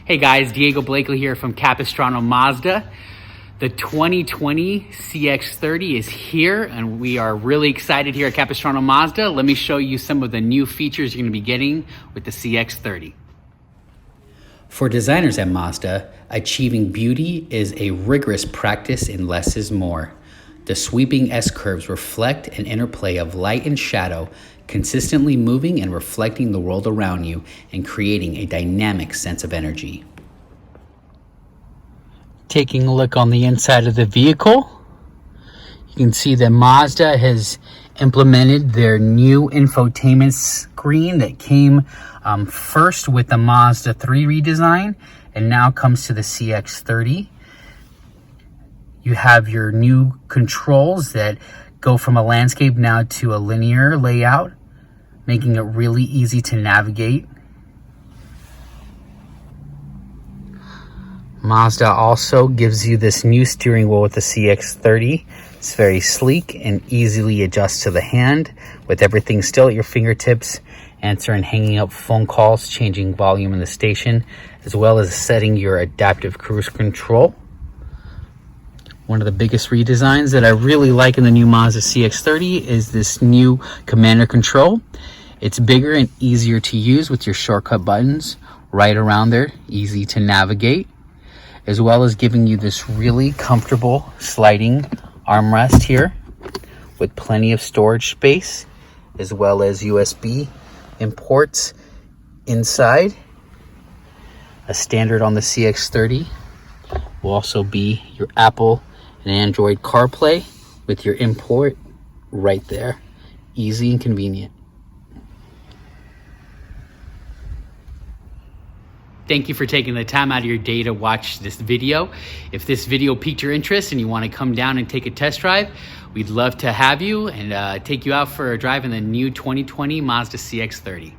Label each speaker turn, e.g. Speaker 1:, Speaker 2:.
Speaker 1: Hey guys, Diego Blakely here from Capistrano Mazda. The 2020 CX-30 is here and we are really excited here at Capistrano Mazda. Let me show you some of the new features you're going to be getting with the CX-30. For designers at Mazda, achieving beauty is a rigorous practice in less is more. The sweeping S-curves reflect an interplay of light and shadow, consistently moving and reflecting the world around you and creating a dynamic sense of energy. Taking a look on the inside of the vehicle, you can see that Mazda has implemented their new infotainment screen that came first with the Mazda 3 redesign and now comes to the CX-30. You have your new controls that go from a landscape now to a linear layout, making it really easy to navigate. Mazda also gives you this new steering wheel with the CX-30. It's very sleek and easily adjusts to the hand, with everything still at your fingertips, answering hanging up phone calls, changing volume in the station, as well as setting your adaptive cruise control. One of the biggest redesigns that I really like in the new Mazda CX-30 is this new commander control. It's bigger and easier to use with your shortcut buttons right around there, easy to navigate, as well as giving you this really comfortable sliding armrest here with plenty of storage space, as well as USB imports inside. A standard on the CX-30 will also be your Apple and Android CarPlay with your import right there. Easy and convenient. Thank you for taking the time out of your day to watch this video. If this video piqued your interest and you want to come down and take a test drive, we'd love to have you and take you out for a drive in the new 2020 Mazda CX-30.